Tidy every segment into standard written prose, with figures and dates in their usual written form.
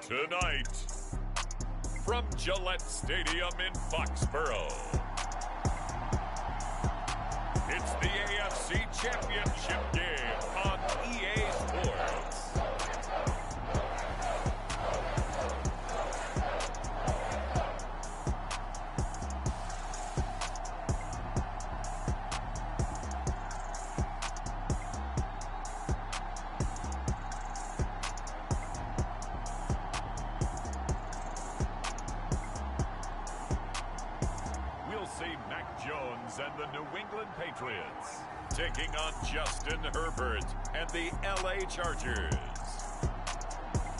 Tonight, from Gillette Stadium in Foxborough, it's the AFC Championship game on EA Sports. And the New England Patriots taking on Justin Herbert and the LA Chargers.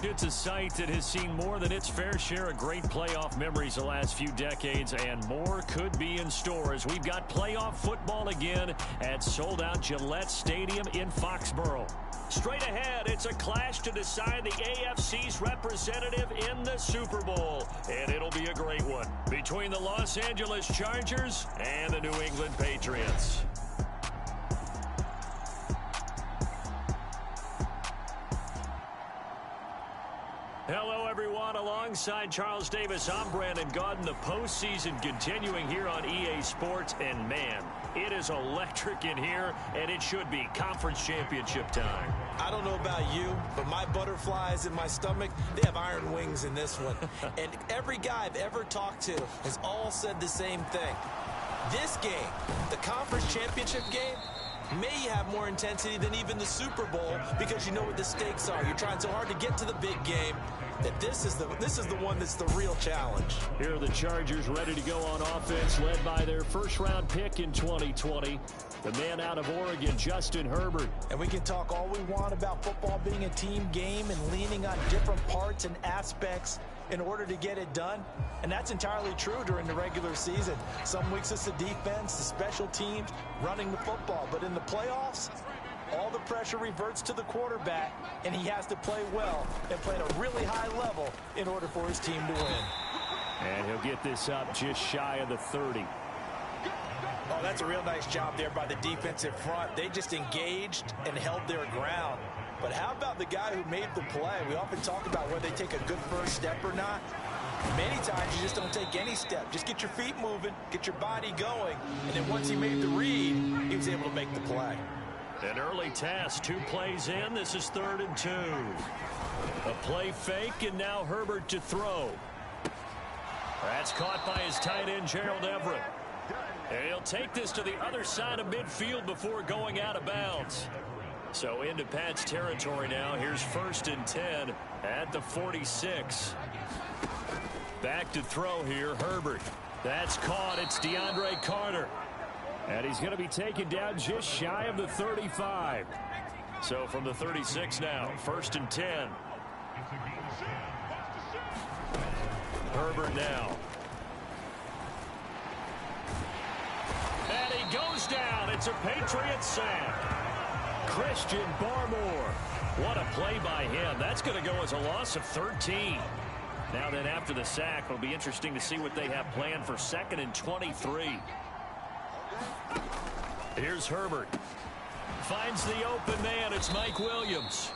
It's a sight that has seen more than its fair share of great playoff memories the last few decades, and more could be in store as we've got playoff football again at sold-out Gillette Stadium in Foxborough. Straight ahead, it's a clash to decide the AFC's representative in the Super Bowl, and it'll be a great one between the Los Angeles Chargers and the New England Patriots. Hello, everyone. Alongside Charles Davis, I'm Brandon Gaudin. The postseason continuing here on EA Sports, and man, it is electric in here, and it should be conference championship time. I don't know about you, but my butterflies in my stomach, they have iron wings in this one. And every guy I've ever talked to has all said the same thing. This game, the conference championship game, may have more intensity than even the Super Bowl because you know what the stakes are. You're trying so hard to get to the big game that this is the one that's the real challenge. Here are the Chargers ready to go on offense, led by their first-round pick in 2020, the man out of Oregon, Justin Herbert. And we can talk all we want about football being a team game and leaning on different parts and aspects in order to get it done. And that's entirely true during the regular season. Some weeks it's the defense, the special teams, running the football. But in the playoffs, all the pressure reverts to the quarterback, and he has to play well and play at a really high level in order for his team to win. And he'll get this up just shy of the 30. Oh, that's a real nice job there by the defensive front. They just engaged and held their ground. But how about the guy who made the play? We often talk about whether they take a good first step or not. Many times you just don't take any step. Just get your feet moving, get your body going, and then once he made the read, he was able to make the play. An early test, 2 plays in. This is 3rd and 2. A play fake, and now Herbert to throw. That's caught by his tight end, Gerald Everett. And he'll take this to the other side of midfield before going out of bounds. So into Pat's territory now. Here's 1st and 10 at the 46. Back to throw here, Herbert. That's caught. It's DeAndre Carter. And he's going to be taken down just shy of the 35. So from the 36 now, 1st and 10. Herbert now. And he goes down. It's a Patriots sack. Christian Barmore. What a play by him. That's going to go as a loss of 13. Now then, after the sack, it'll be interesting to see what they have planned for 2nd and 23. Here's Herbert. Finds the open man. It's Mike Williams.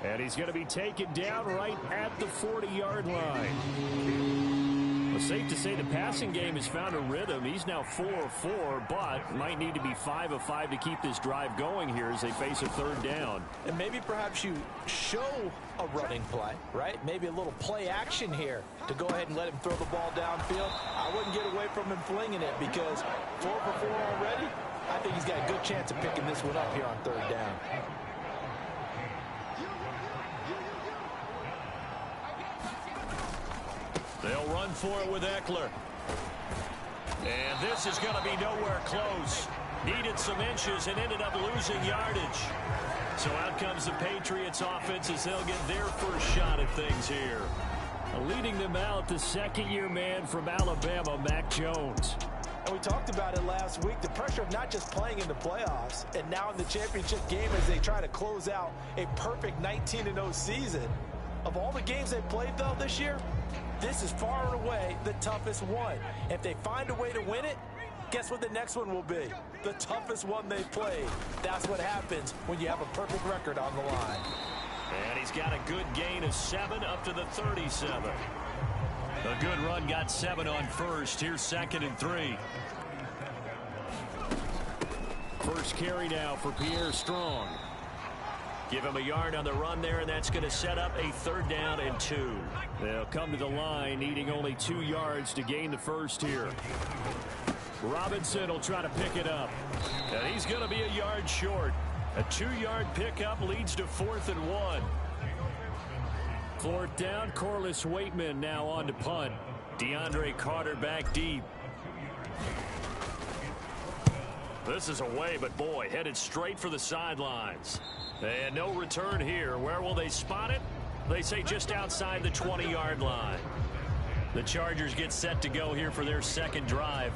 And he's going to be taken down right at the 40-yard line. Well, safe to say the passing game has found a rhythm. He's now 4 of 4, but might need to be 5 of 5 to keep this drive going here as they face a 3rd down. And maybe perhaps you show a running play, right? Maybe a little play action here to go ahead and let him throw the ball downfield. I wouldn't get away from him flinging it because 4 for 4 already. I think he's got a good chance of picking this one up here on 3rd down. They'll run for it with Eckler. And this is going to be nowhere close. Needed some inches and ended up losing yardage. So out comes the Patriots offense as they'll get their first shot at things here. Leading them out, the 2nd-year man from Alabama, Mac Jones. And we talked about it last week, the pressure of not just playing in the playoffs and now in the championship game as they try to close out a perfect 19-0 season. Of all the games they played, though, this year, this is far and away the toughest one. If they find a way to win it, Guess what the next one will be? The toughest one they played. That's what happens when you have a perfect record on the line. And he's got a good gain of 7 up to the 37. A good run, got 7 on first. Here's 2nd and 3. First carry now for Pierre Strong. Give him a yard on the run there, and that's going to set up a 3rd down and 2. They'll come to the line needing only 2 yards to gain the first here. Robinson will try to pick it up. And he's going to be a yard short. A 2-yard pickup leads to 4th and 1. 4th down, Corliss Waitman now on to punt. DeAndre Carter back deep. This is away, but boy, headed straight for the sidelines. And no return here. Where will they spot it? They say just outside the 20-yard line. The Chargers get set to go here for their 2nd drive.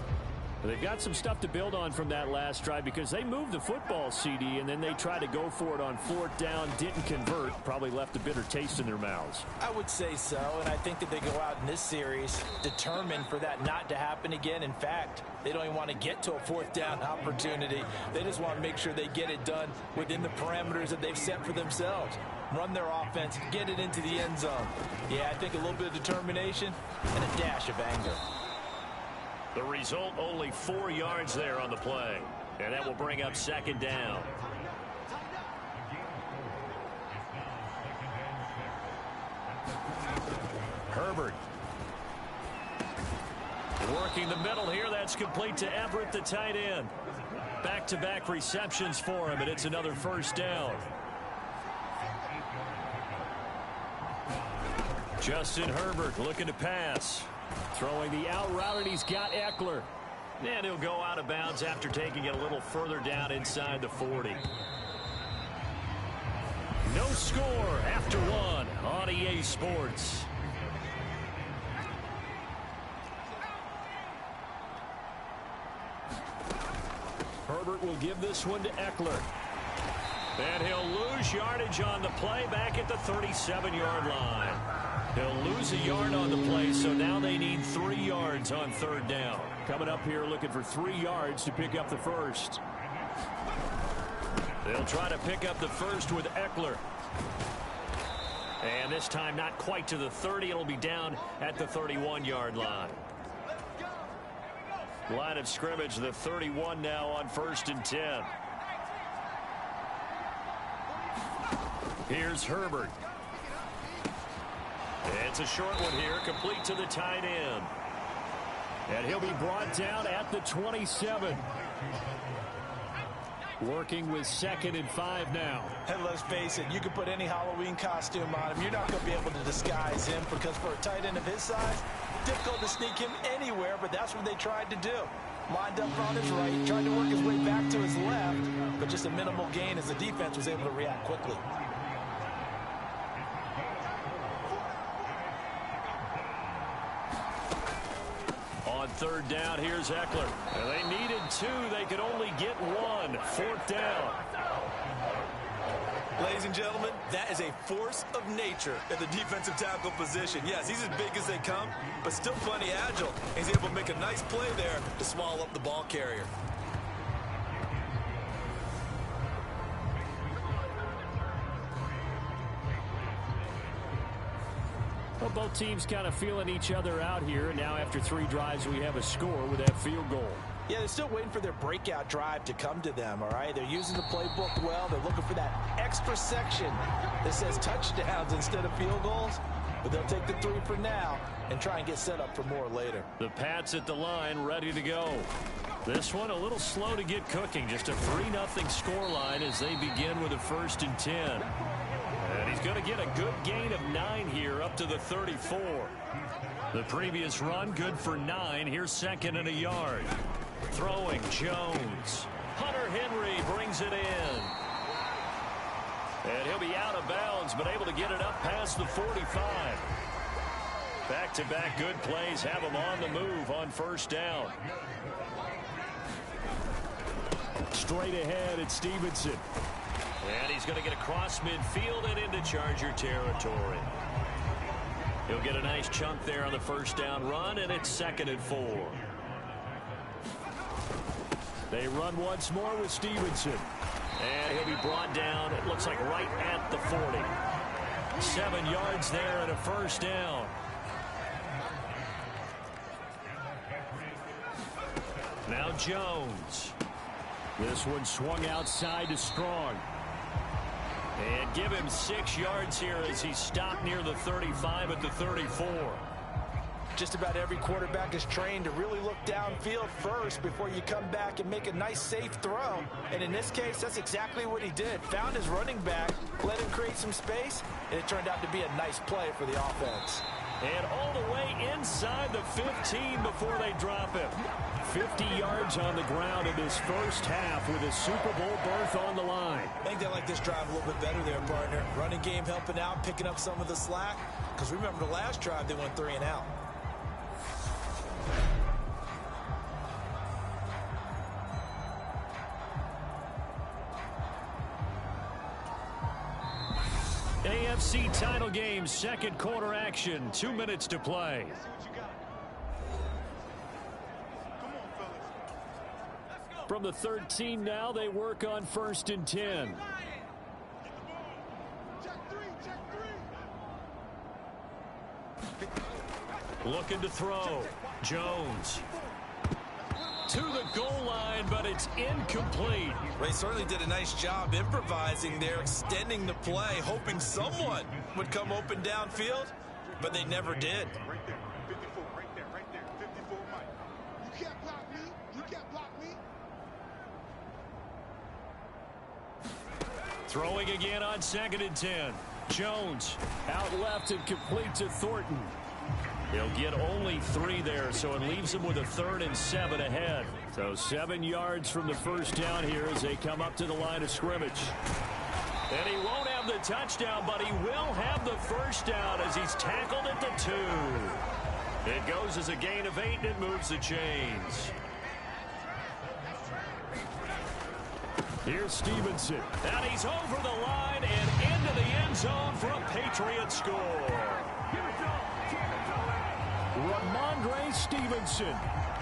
They've got some stuff to build on from that last drive because they moved the football, CD, and then they tried to go for it on 4th down, didn't convert, probably left a bitter taste in their mouths. I would say so, and I think that they go out in this series determined for that not to happen again. In fact, they don't even want to get to a 4th down opportunity. They just want to make sure they get it done within the parameters that they've set for themselves. Run their offense, get it into the end zone. Yeah, I think a little bit of determination and a dash of anger. The result, only 4 yards there on the play. And that will bring up 2nd down. Herbert. Working the middle here. That's complete to Everett, the tight end. Back-to-back receptions for him, and it's another 1st down. Justin Herbert looking to pass. Throwing the out route, and he's got Eckler. And he'll go out of bounds after taking it a little further down inside the 40. No score after 1 on EA Sports. Herbert will give this one to Eckler. And he'll lose yardage on the play back at the 37-yard line. He'll lose a yard on the play, so now they need 3 yards on 3rd down. Coming up here looking for 3 yards to pick up the first. They'll try to pick up the first with Eckler. And this time not quite to the 30. It'll be down at the 31-yard line. Line of scrimmage, the 31 now on 1st and 10. Here's Herbert. It's a short one here, complete to the tight end. And he'll be brought down at the 27. Working with 2nd and 5 now. And let's face it, you can put any Halloween costume on him. You're not going to be able to disguise him because for a tight end of his size, difficult to sneak him anywhere, but that's what they tried to do. Lined up on his right, tried to work his way back to his left, but just a minimal gain as the defense was able to react quickly. On 3rd down, here's Eckler. And they needed 2. They could only get 1. 4th down. Ladies and gentlemen, that is a force of nature at the defensive tackle position. Yes, he's as big as they come, but still plenty agile. He's able to make a nice play there to swallow up the ball carrier. Well, both teams kind of feeling each other out here. And now after 3 drives, we have a score with that field goal. Yeah, they're still waiting for their breakout drive to come to them, all right? They're using the playbook well. They're looking for that extra section that says touchdowns instead of field goals. But they'll take the 3 for now and try and get set up for more later. The Pats at the line, ready to go. This one a little slow to get cooking. Just a 3-0 scoreline as they begin with a 1st and 10. And he's going to get a good gain of 9 here up to the 34. The previous run good for 9. Here's 2nd and a yard. Throwing Jones. Hunter Henry brings it in. And he'll be out of bounds, but able to get it up past the 45. Back-to-back good plays have him on the move on 1st down. Straight ahead at Stevenson. And he's going to get across midfield and into Charger territory. He'll get a nice chunk there on the 1st down run, and it's 2nd and 4. They run once more with Stevenson. And he'll be brought down, it looks like right at the 40. 7 yards there and a first down. Now Jones. This one swung outside to Strong. And give him 6 yards here as he stopped near the 35 at the 34. Just about every quarterback is trained to really look downfield first before you come back and make a nice, safe throw. And in this case, that's exactly what he did. Found his running back, let him create some space, and it turned out to be a nice play for the offense. And all the way inside the 15 before they drop him. 50 yards on the ground in this first half with a Super Bowl berth on the line. I think they like this drive a little bit better there, partner. Running game helping out, picking up some of the slack. Because remember the last drive, they went 3 and out. AFC title game, second quarter action, 2 minutes to play. From the 13 now, they work on 1st and 10. Looking to throw. Jones. To the goal line, but it's incomplete. They certainly did a nice job improvising there, extending the play, hoping someone would come open downfield, but they never did. Right there, 54, right there, 54, Mike. You can't block me. You can't block me. Throwing again on 2nd and 10. Jones out left and complete to Thornton. He'll get only 3 there, so it leaves him with a 3rd and 7 ahead. So 7 yards from the first down here as they come up to the line of scrimmage. And he won't have the touchdown, but he will have the first down as he's tackled at the 2. It goes as a gain of 8 and it moves the chains. Here's Stevenson. And he's over the line and into the end zone for a Patriot score. Ramondre Stevenson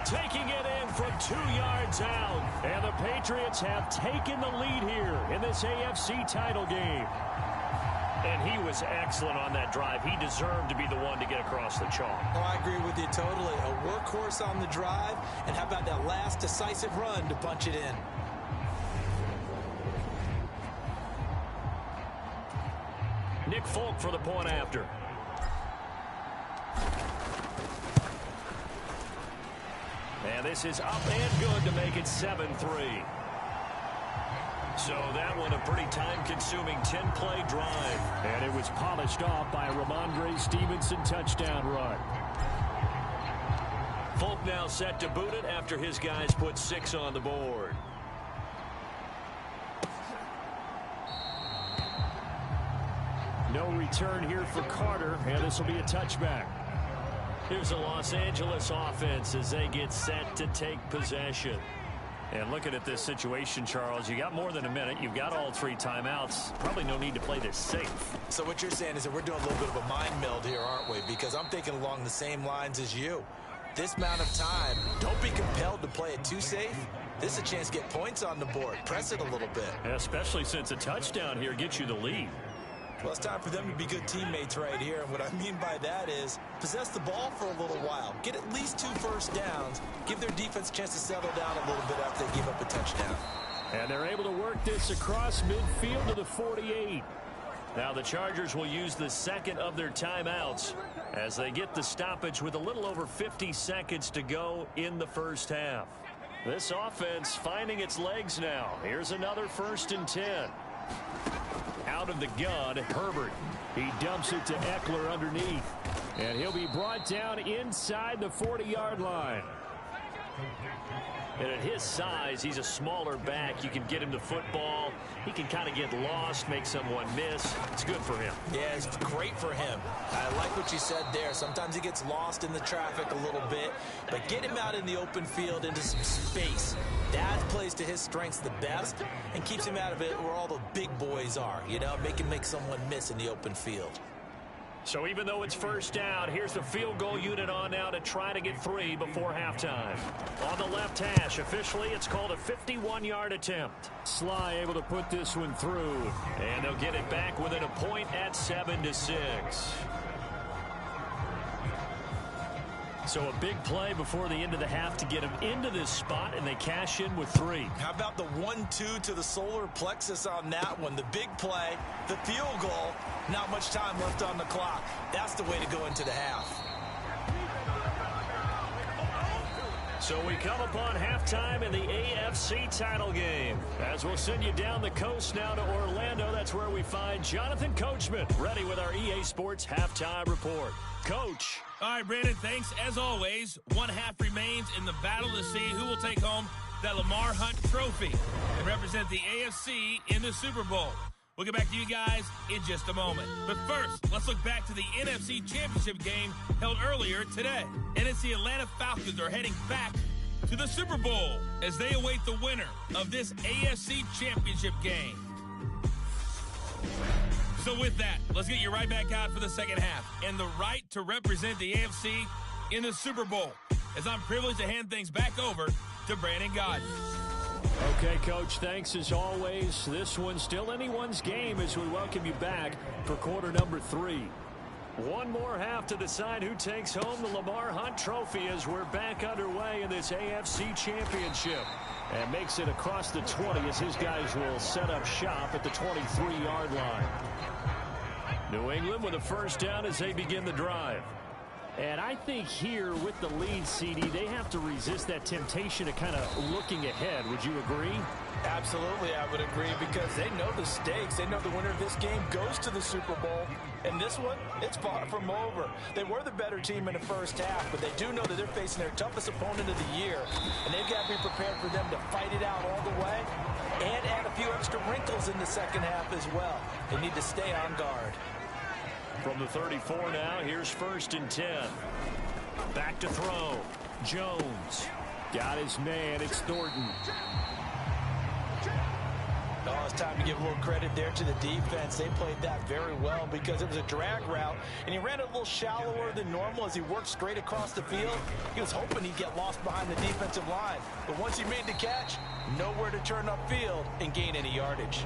taking it in from 2 yards out. And the Patriots have taken the lead here in this AFC title game. And he was excellent on that drive. He deserved to be the one to get across the chalk. Oh, I agree with you totally. A workhorse on the drive. And how about that last decisive run to punch it in? Nick Folk for the point after. And this is up and good to make it 7-3. So that one a pretty time-consuming 10-play drive. And it was polished off by a Ramondre Stevenson touchdown run. Folk now set to boot it after his guys put 6 on the board. No return here for Carter, and this will be a touchback. Here's the Los Angeles offense as they get set to take possession. And looking at this situation, Charles, you got more than a minute. You've got all 3 timeouts. Probably no need to play this safe. So what you're saying is that we're doing a little bit of a mind meld here, aren't we? Because I'm thinking along the same lines as you. This amount of time, don't be compelled to play it too safe. This is a chance to get points on the board. Press it a little bit. Especially since a touchdown here gets you the lead. Well, it's time for them to be good teammates right here. And what I mean by that is possess the ball for a little while. Get at least 2 first downs. Give their defense a chance to settle down a little bit after they give up a touchdown. And they're able to work this across midfield to the 48. Now the Chargers will use the second of their timeouts as they get the stoppage with a little over 50 seconds to go in the first half. This offense finding its legs now. Here's another 1st and 10. Out of the gun, Herbert. He dumps it to Eckler underneath. And he'll be brought down inside the 40-yard line. And at his size, he's a smaller back. You can get him the football. He can kind of get lost, make someone miss. It's good for him. Yeah, it's great for him. I like what you said there. Sometimes he gets lost in the traffic a little bit, but get him out in the open field into some space. That plays to his strengths the best and keeps him out of it where all the big boys are, you know, make him make someone miss in the open field. So even though it's first down, here's the field goal unit on now to try to get 3 before halftime. On the left hash, officially it's called a 51-yard attempt. Sly able to put this one through, and they'll get it back within a point at 7-6. So a big play before the end of the half to get them into this spot, and they cash in with 3. How about the 1-2 to the solar plexus on that one? The big play, the field goal, not much time left on the clock. That's the way to go into the half. So we come upon halftime in the AFC title game. As we'll send you down the coast now to Orlando, that's where we find Jonathan Coachman, ready with our EA Sports halftime report. Coach. All right, Brandon, thanks. As always, one half remains in the battle to see who will take home that Lamar Hunt trophy and represent the AFC in the Super Bowl. We'll get back to you guys in just a moment. But first, let's look back to the NFC Championship game held earlier today. NFC Atlanta Falcons are heading back to the Super Bowl as they await the winner of this AFC Championship game. So with that, let's get you right back out for the second half and the right to represent the AFC in the Super Bowl, as I'm privileged to hand things back over to Brandon Gaudin. Okay, Coach, thanks as always. This one's still anyone's game as we welcome you back for quarter number 3. One more half to decide who takes home the Lamar Hunt trophy as we're back underway in this AFC Championship. And makes it across the 20 as his guys will set up shop at the 23-yard line. New England with a first down as they begin the drive. And I think here with the lead, CD, they have to resist that temptation of kind of looking ahead. Would you agree? Absolutely, I would agree, because they know the stakes. They know the winner of this game goes to the Super Bowl. And this one, it's far from over. They were the better team in the first half, but they do know that they're facing their toughest opponent of the year. And they've got to be prepared for them to fight it out all the way and add a few extra wrinkles in the second half as well. They need to stay on guard. From the 34 now, here's 1st and 10. Back to throw. Jones. Got his man. It's Thornton. Oh, it's time to give a little credit there to the defense. They played that very well because it was a drag route, and he ran it a little shallower than normal as he worked straight across the field. He was hoping he'd get lost behind the defensive line. But once he made the catch, nowhere to turn upfield and gain any yardage.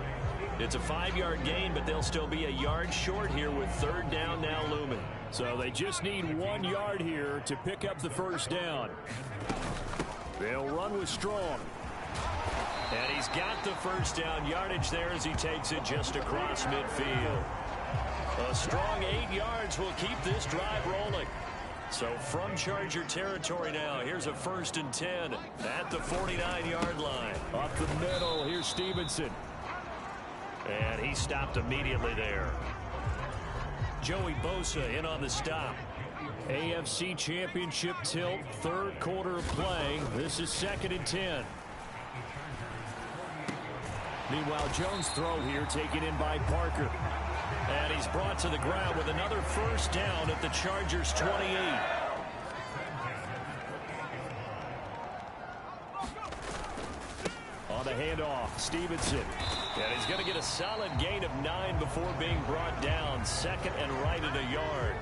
It's a 5-yard gain, but they'll still be a yard short here with 3rd down now looming. So they just need 1 yard here to pick up the first down. They'll run with Strong. And he's got the first down yardage there as he takes it just across midfield. A strong 8 yards will keep this drive rolling. So from Charger territory now, here's a 1st and 10 at the 49-yard line. Up the middle, here's Stevenson. And he stopped immediately there. Joey Bosa in on the stop. AFC Championship tilt, 3rd quarter of play. This is 2nd and 10. Meanwhile, Jones' throw here taken in by Parker. And he's brought to the ground with another first down at the Chargers' 28. On the handoff, Stevenson. And he's going to get a solid gain of 9 before being brought down. 2nd and right at a yard.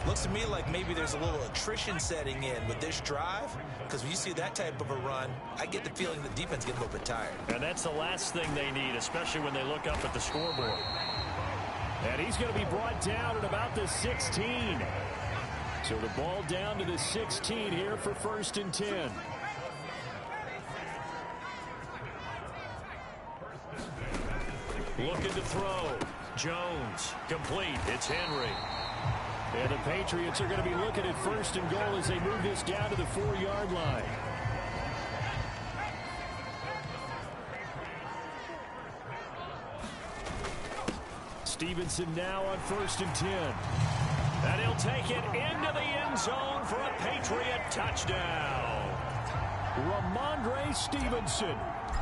Looks to me like maybe there's a little attrition setting in with this drive, because when you see that type of a run, I get the feeling the defense gets a little bit tired. And that's the last thing they need, especially when they look up at the scoreboard. And he's going to be brought down at about the 16. So the ball down to the 16 here for 1st and 10. Looking to throw. Jones. Complete. It's Henry. And the Patriots are going to be looking at 1st and goal as they move this down to the 4-yard line. Stevenson now on 1st and 10. And he'll take it into the end zone for a Patriot touchdown. Ramondre Stevenson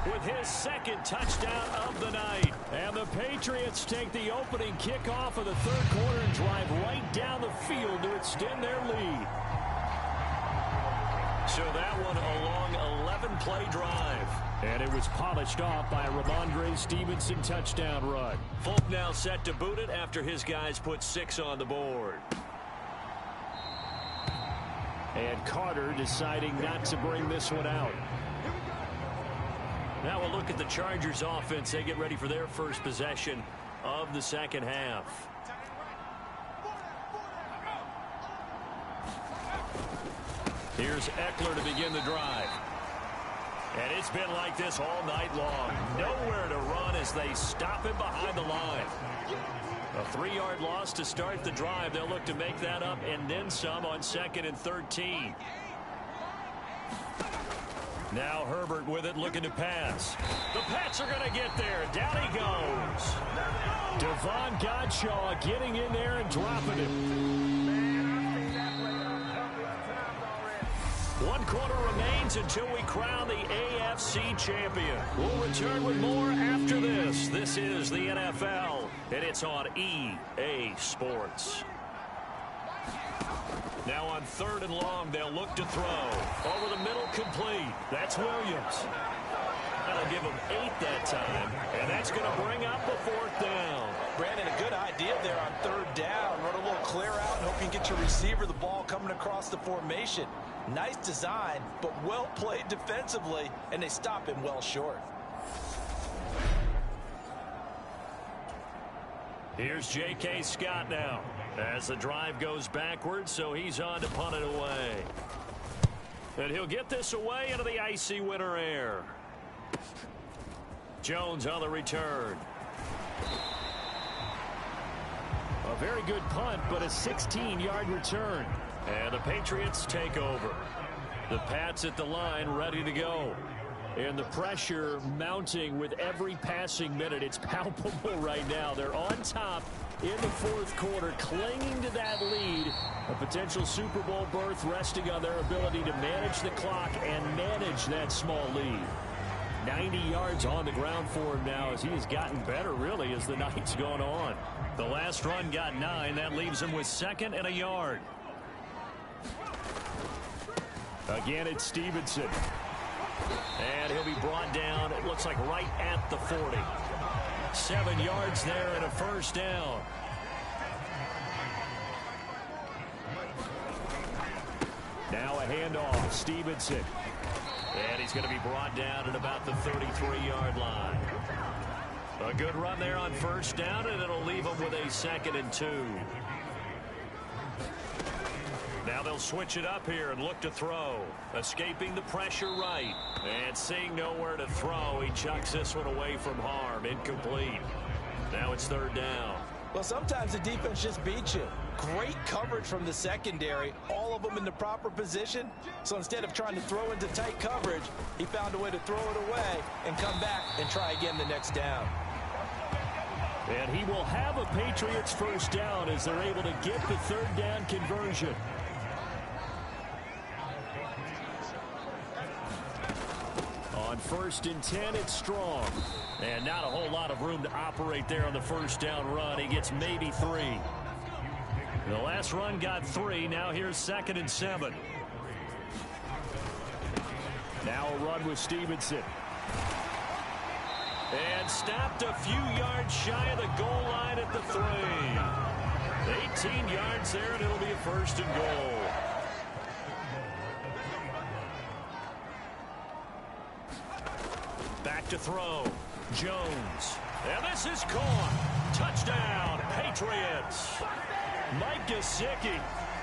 with his 2nd touchdown of the night. And the Patriots take the opening kickoff of the 3rd quarter and drive right down the field to extend their lead. So that one a long 11-play drive. And it was polished off by a Ramondre Stevenson touchdown run. Folk now set to boot it after his guys put 6 on the board. And Carter deciding not to bring this one out. Now we'll look at the Chargers offense. They get ready for their first possession of the second half. Here's Eckler to begin the drive. And it's been like this all night long. Nowhere to run as they stop him behind the line. A 3-yard loss to start the drive. They'll look to make that up and then some on 2nd and 13. Now Herbert with it, looking to pass. The Pats are going to get there. Down he goes. Devon Godshaw getting in there and dropping him. 1 quarter remains until we crown the AFC champion. We'll return with more after this. This is the NFL, and it's on EA Sports. Now on 3rd and long, they'll look to throw. Over the middle, complete. That's Williams. That'll give him 8 that time, and that's going to bring up a 4th down. Brandon, a good idea there on 3rd down. Run a little clear out and hope you can get your receiver the ball coming across the formation. Nice design, but well played defensively, and they stop him well short. Here's J.K. Scott now as the drive goes backwards, so he's on to punt it away. And he'll get this away into the icy winter air. Jones on the return. A very good punt, but a 16-yard return. And the Patriots take over. The Pats at the line ready to go. And the pressure mounting with every passing minute. It's palpable right now. They're on top in the 4th quarter, clinging to that lead. A potential Super Bowl berth resting on their ability to manage the clock and manage that small lead. 90 yards on the ground for him now as he has gotten better, really, as the night's gone on. The last run got 9. That leaves him with 2nd and a yard. Again, it's Stevenson. And he'll be brought down, it looks like right at the 40. 7 yards there and a 1st down. Now a handoff, Stevenson. And he's going to be brought down at about the 33-yard line. A good run there on 1st down, and it'll leave him with a 2nd and 2. Now they'll switch it up here and look to throw. Escaping the pressure right. And seeing nowhere to throw, he chucks this one away from harm. Incomplete. Now it's 3rd down. Well, sometimes the defense just beats you. Great coverage from the secondary. All of them in the proper position. So instead of trying to throw into tight coverage, he found a way to throw it away and come back and try again the next down. And he will have a Patriots 1st down as they're able to get the 3rd down conversion. On 1st and 10, it's Strong. And not a whole lot of room to operate there on the 1st down run. He gets maybe 3. The last run got 3. Now here's 2nd and 7. Now a run with Stevenson. And stopped a few yards shy of the goal line at the 3. 18 yards there, and it'll be a 1st and goal. Back to throw. Jones. And this is caught. Touchdown, Patriots. Mike Gesicki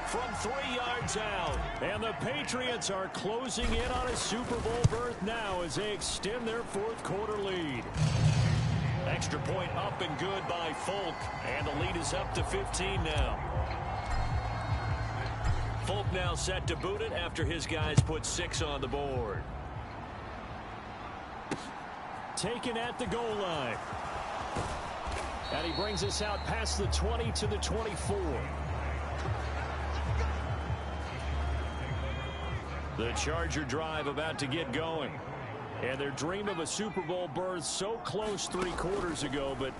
from 3 yards out. And the Patriots are closing in on a Super Bowl berth now as they extend their 4th quarter lead. Extra point up and good by Folk. And the lead is up to 15 now. Folk now set to boot it after his guys put 6 on the board. Taken at the goal line. And he brings us out past the 20 to the 24. The Charger drive about to get going. And their dream of a Super Bowl berth so close 3 quarters ago, but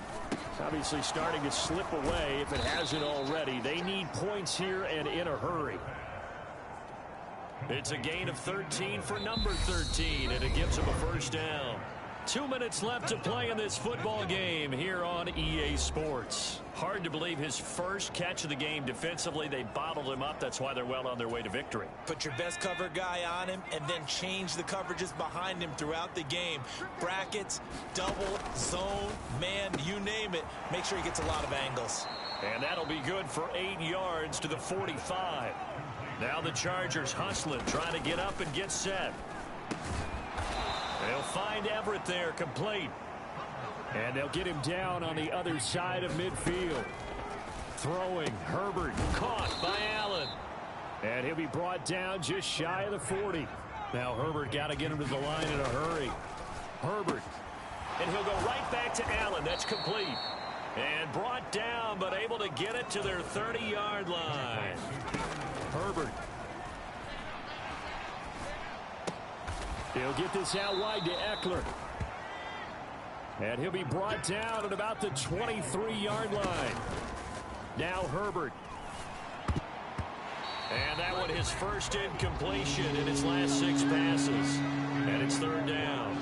obviously starting to slip away if it hasn't already. They need points here and in a hurry. It's a gain of 13 for number 13, and it gives him a first down. 2 minutes left to play in this football game here on EA Sports. Hard to believe his first catch of the game defensively. They bottled him up. That's why they're well on their way to victory. Put your best cover guy on him and then change the coverages behind him throughout the game. Brackets, double, zone, man, you name it. Make sure he gets a lot of angles. And that'll be good for 8 yards to the 45. Now the Chargers hustling, trying to get up and get set. They'll find Everett there, complete. And they'll get him down on the other side of midfield. Throwing, Herbert, caught by Allen. And he'll be brought down just shy of the 40. Now Herbert got to get him to the line in a hurry. Herbert. And he'll go right back to Allen. That's complete. And brought down, but able to get it to their 30-yard line. Herbert. He'll get this out wide to Eckler. And he'll be brought down at about the 23-yard line. Now Herbert. And that one his first incompletion in his last 6 passes. And it's third down.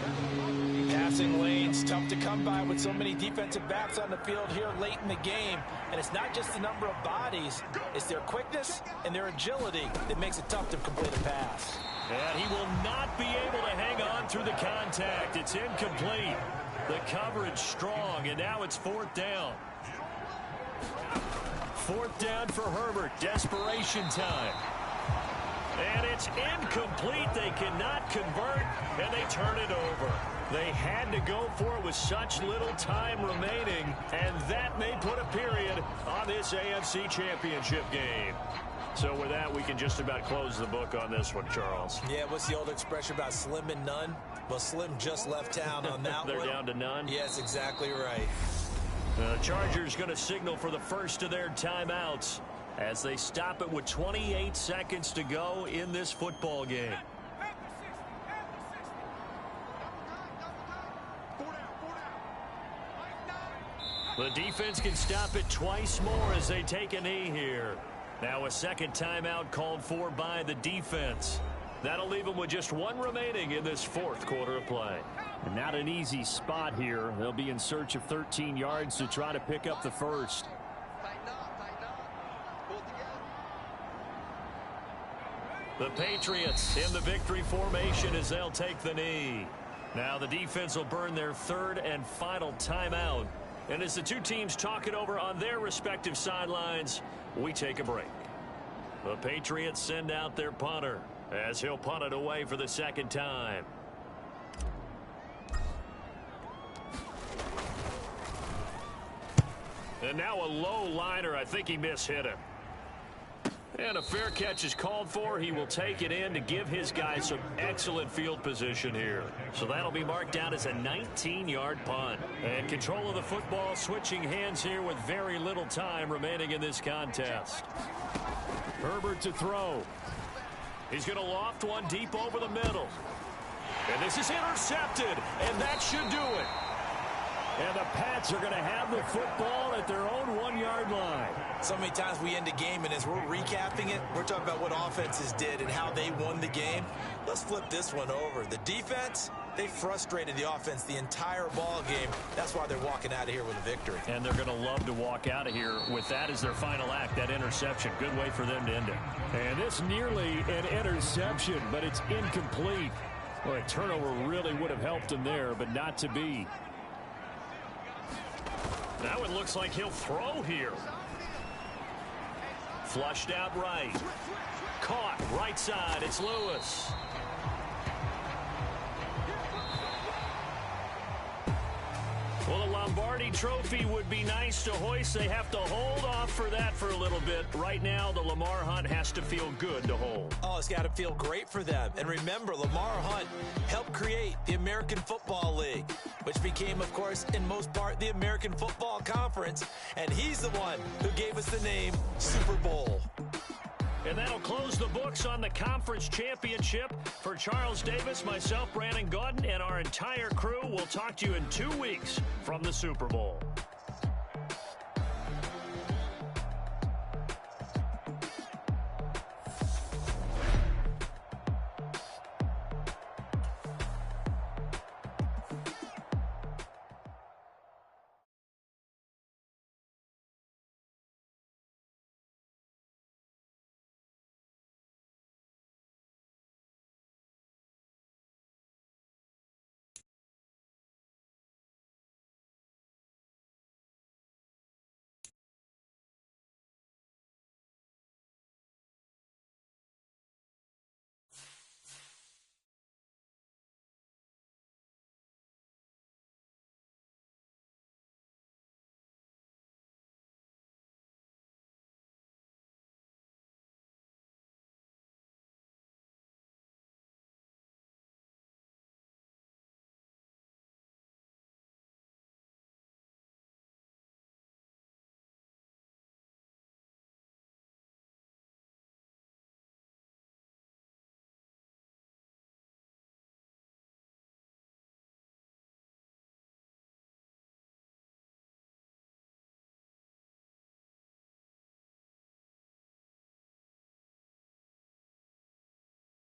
Passing lanes, tough to come by with so many defensive backs on the field here late in the game. And it's not just the number of bodies, it's their quickness and their agility that makes it tough to complete a pass. And he will not be able to hang on through the contact. It's incomplete. The coverage strong, and now it's fourth down. Fourth down for Herbert. Desperation time. And it's incomplete. They cannot convert, and they turn it over. They had to go for it with such little time remaining, and that may put a period on this AFC Championship game. So with that, we can just about close the book on this one, Charles. Yeah, what's the old expression about slim and none? Well, Slim just left town on that They're one. down to none? Yes, exactly right. The Chargers going to signal for the first of their timeouts as they stop it with 28 seconds to go in this football game. The defense can stop it twice more as they take a knee here. Now a second timeout called for by the defense. That'll leave them with just one remaining in this fourth quarter of play. And not an easy spot here. They'll be in search of 13 yards to try to pick up the first. The Patriots in the victory formation as they'll take the knee. Now the defense will burn their third and final timeout. And as the two teams talk it over on their respective sidelines, we take a break. The Patriots send out their punter as he'll punt it away for the second time. And now a low liner. I think he mishit him. And a fair catch is called for. He will take it in to give his guys some excellent field position here. So that'll be marked down as a 19-yard punt. And control of the football switching hands here with very little time remaining in this contest. Herbert to throw. He's going to loft one deep over the middle. And this is intercepted. And that should do it. And the Pats are going to have the football at their own 1-yard line. So many times we end a game, and as we're recapping it, we're talking about what offenses did and how they won the game. Let's flip this one over. The defense, they frustrated the offense the entire ball game. That's why they're walking out of here with a victory. And they're going to love to walk out of here with that as their final act, that interception. Good way for them to end it. And it's nearly an interception, but it's incomplete. Well, a turnover really would have helped him there, but not to be. Now it looks like he'll throw here. Flushed out right. Caught right side. It's Lewis. Well, a Lombardi trophy would be nice to hoist. They have to hold off for that for a little bit. Right now, the Lamar Hunt has to feel good to hold. Oh, it's got to feel great for them. And remember, Lamar Hunt helped create the American Football League, which became, of course, in most part, the American Football Conference. And he's the one who gave us the name Super Bowl. And that'll close the books on the conference championship. For Charles Davis, myself, Brandon Gaudin, and our entire crew, we'll talk to you in 2 weeks from the Super Bowl.